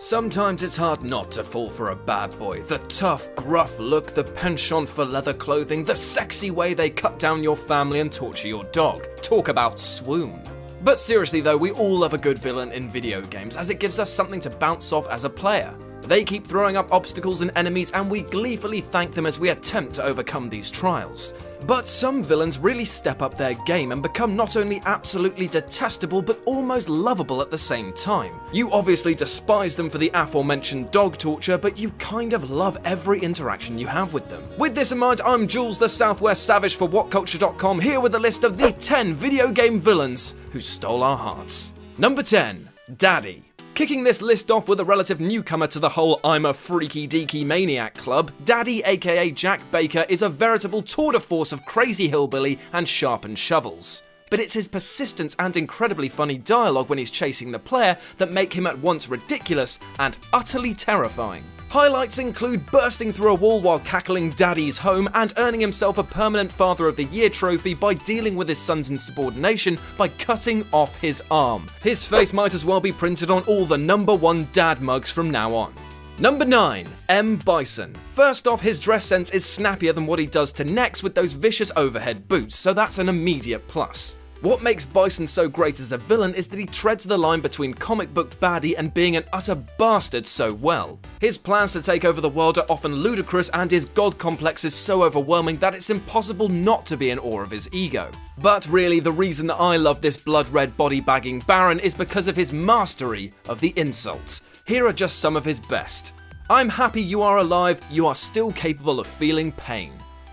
Sometimes it's hard not to fall for a bad boy. The tough, gruff look, the penchant for leather clothing, the sexy way they cut down your family and torture your dog. Talk about swoon. But seriously though, we all love a good villain in video games as it gives us something to bounce off as a player. They keep throwing up obstacles and enemies and we gleefully thank them as we attempt to overcome these trials. But some villains really step up their game and become not only absolutely detestable but almost lovable at the same time. You obviously despise them for the aforementioned dog torture, but you kind of love every interaction you have with them. With this in mind, I'm Jules the Southwest Savage for WhatCulture.com, here with a list of the 10 video game villains who stole our hearts. Number 10. Daddy. Kicking this list off with a relative newcomer to the whole I'm a freaky deaky maniac club, Daddy aka Jack Baker is a veritable tour de force of crazy hillbilly and sharpened shovels. But it's his persistence and incredibly funny dialogue when he's chasing the player that make him at once ridiculous and utterly terrifying. Highlights include bursting through a wall while cackling Daddy's home and earning himself a permanent Father of the Year trophy by dealing with his son's insubordination by cutting off his arm. His face might as well be printed on all the number 1 dad mugs from now on. Number 9. M. Bison. First off, his dress sense is snappier than what he does to Nex with those vicious overhead boots, so that's an immediate plus. What makes Bison so great as a villain is that he treads the line between comic book baddie and being an utter bastard so well. His plans to take over the world are often ludicrous and his god complex is so overwhelming that it's impossible not to be in awe of his ego. But really, the reason that I love this blood-red body-bagging Baron is because of his mastery of the insult. Here are just some of his best. I'm happy you are alive, you are still capable of feeling pain.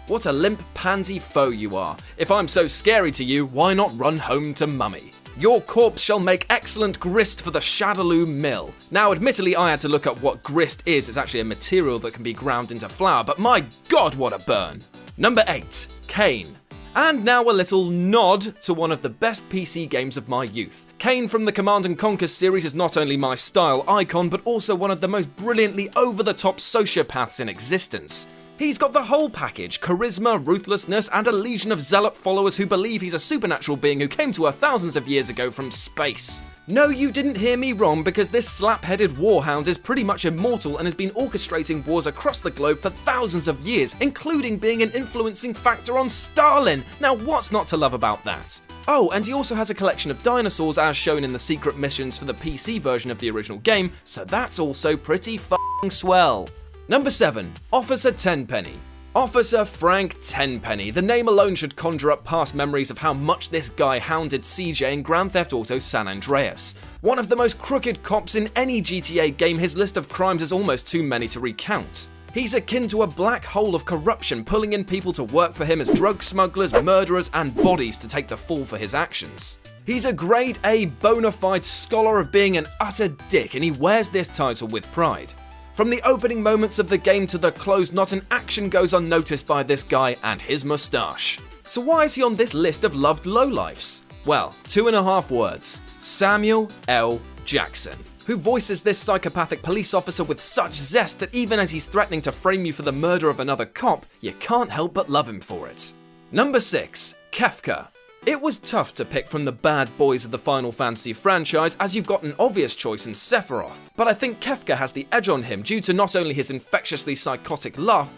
What a limp pansy foe you are. If I'm so scary to you, why not run home to mummy? Your corpse shall make excellent grist for the Shadaloo mill. Now admittedly I had to look up what grist is. It's actually a material that can be ground into flour, but my god what a burn. Number 8. Kane. And now a little nod to one of the best PC games of my youth. Kane from the Command & Conquer series is not only my style icon, but also one of the most brilliantly over-the-top sociopaths in existence. He's got the whole package: charisma, ruthlessness, and a legion of zealot followers who believe he's a supernatural being who came to Earth thousands of years ago from space. No, you didn't hear me wrong, because this slap-headed warhound is pretty much immortal and has been orchestrating wars across the globe for thousands of years, including being an influencing factor on Stalin. Now what's not to love about that? Oh, and he also has a collection of dinosaurs as shown in the secret missions for the PC version of the original game, so that's also pretty f***ing swell. Number 7. Officer Tenpenny. Officer Frank Tenpenny. The name alone should conjure up past memories of how much this guy hounded CJ in Grand Theft Auto San Andreas. One of the most crooked cops in any GTA game, his list of crimes is almost too many to recount. He's akin to a black hole of corruption, pulling in people to work for him as drug smugglers, murderers, and bodies to take the fall for his actions. He's a grade A bona fide scholar of being an utter dick, and he wears this title with pride. From the opening moments of the game to the close, not an action goes unnoticed by this guy and his moustache. So why is he on this list of loved lowlifes? Well, 2.5 words. Samuel L. Jackson, who voices this psychopathic police officer with such zest that even as he's threatening to frame you for the murder of another cop, you can't help but love him for it. Number 6. Kefka. It was tough to pick from the bad boys of the Final Fantasy franchise, as you've got an obvious choice in Sephiroth, but I think Kefka has the edge on him due to not only his infectiously psychotic laugh,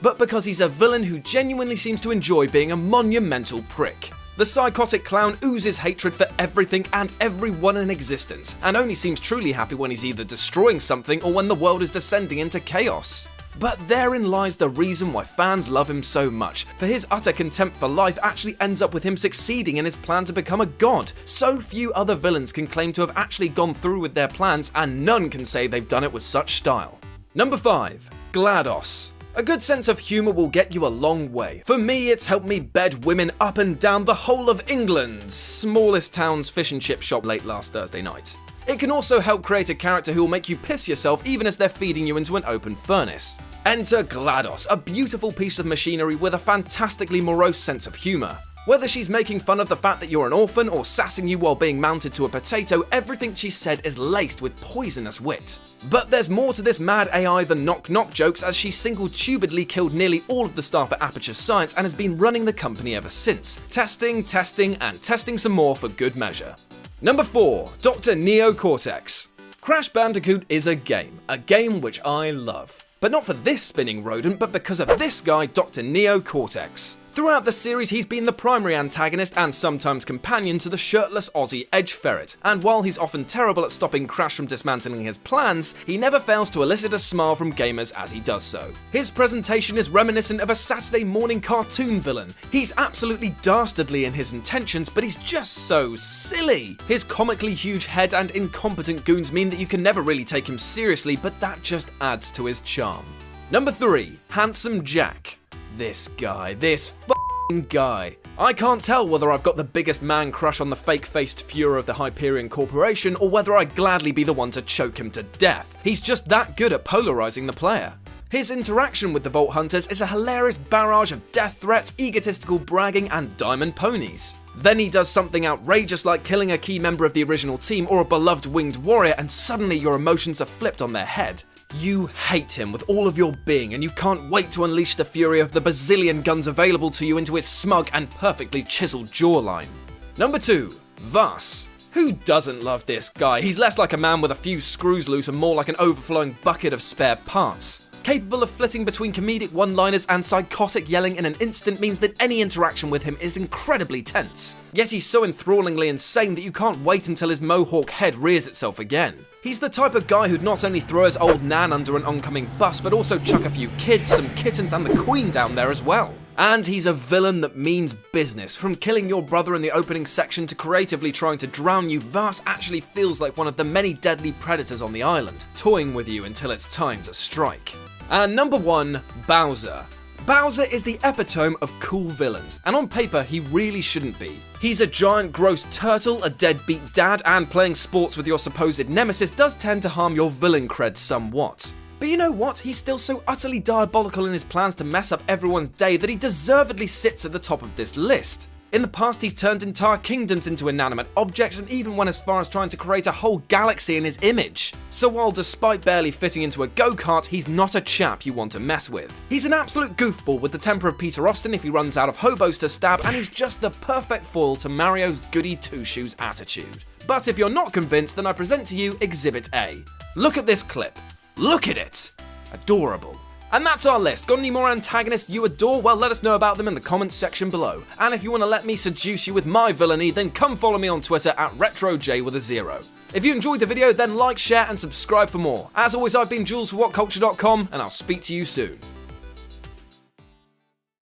but because he's a villain who genuinely seems to enjoy being a monumental prick. The psychotic clown oozes hatred for everything and everyone in existence, and only seems truly happy when he's either destroying something or when the world is descending into chaos. But therein lies the reason why fans love him so much, for his utter contempt for life actually ends up with him succeeding in his plan to become a god. So few other villains can claim to have actually gone through with their plans, and none can say they've done it with such style. Number 5. GLaDOS. A good sense of humour will get you a long way. For me, it's helped me bed women up and down the whole of England's smallest town's fish and chip shop late last Thursday night. It can also help create a character who will make you piss yourself even as they're feeding you into an open furnace. Enter GLaDOS, a beautiful piece of machinery with a fantastically morose sense of humour. Whether she's making fun of the fact that you're an orphan or sassing you while being mounted to a potato, everything she said is laced with poisonous wit. But there's more to this mad AI than knock-knock jokes, as she single-tubedly killed nearly all of the staff at Aperture Science and has been running the company ever since, testing, and testing some more for good measure. Number 4. Dr. Neo Cortex. Crash Bandicoot is a game which I love. But not for this spinning rodent, but because of this guy, Dr. Neo Cortex. Throughout the series, he's been the primary antagonist and sometimes companion to the shirtless Aussie Edge Ferret, and while he's often terrible at stopping Crash from dismantling his plans, he never fails to elicit a smile from gamers as he does so. His presentation is reminiscent of a Saturday morning cartoon villain. He's absolutely dastardly in his intentions, but he's just so silly. His comically huge head and incompetent goons mean that you can never really take him seriously, but that just adds to his charm. Number 3. Handsome Jack. This guy. I can't tell whether I've got the biggest man crush on the fake-faced Fuhrer of the Hyperion Corporation or whether I'd gladly be the one to choke him to death. He's just that good at polarizing the player. His interaction with the Vault Hunters is a hilarious barrage of death threats, egotistical bragging, and diamond ponies. Then he does something outrageous like killing a key member of the original team or a beloved winged warrior, and suddenly your emotions are flipped on their head. You hate him with all of your being, and you can't wait to unleash the fury of the bazillion guns available to you into his smug and perfectly chiseled jawline. Number 2. Vaas. Who doesn't love this guy? He's less like a man with a few screws loose and more like an overflowing bucket of spare parts. Capable of flitting between comedic one-liners and psychotic yelling in an instant means that any interaction with him is incredibly tense. Yet he's so enthrallingly insane that you can't wait until his mohawk head rears itself again. He's the type of guy who'd not only throw his old nan under an oncoming bus, but also chuck a few kids, some kittens, and the queen down there as well. And he's a villain that means business. From killing your brother in the opening section to creatively trying to drown you, Vaas actually feels like one of the many deadly predators on the island, toying with you until it's time to strike. And number 1, Bowser. Bowser is the epitome of cool villains, and on paper he really shouldn't be. He's a giant gross turtle, a deadbeat dad, and playing sports with your supposed nemesis does tend to harm your villain cred somewhat. But you know what? He's still so utterly diabolical in his plans to mess up everyone's day that he deservedly sits at the top of this list. In the past, he's turned entire kingdoms into inanimate objects and even went as far as trying to create a whole galaxy in his image. So while despite barely fitting into a go-kart, he's not a chap you want to mess with. He's an absolute goofball with the temper of Peter Austin if he runs out of hobos to stab, and he's just the perfect foil to Mario's goody two-shoes attitude. But if you're not convinced, then I present to you Exhibit A. Look at this clip. Look at it! Adorable. And that's our list. Got any more antagonists you adore? Well, let us know about them in the comments section below. And if you want to let me seduce you with my villainy, then come follow me on Twitter at RetroJ with a 0. If you enjoyed the video, then like, share, and subscribe for more. As always, I've been Jules for WhatCulture.com, and I'll speak to you soon.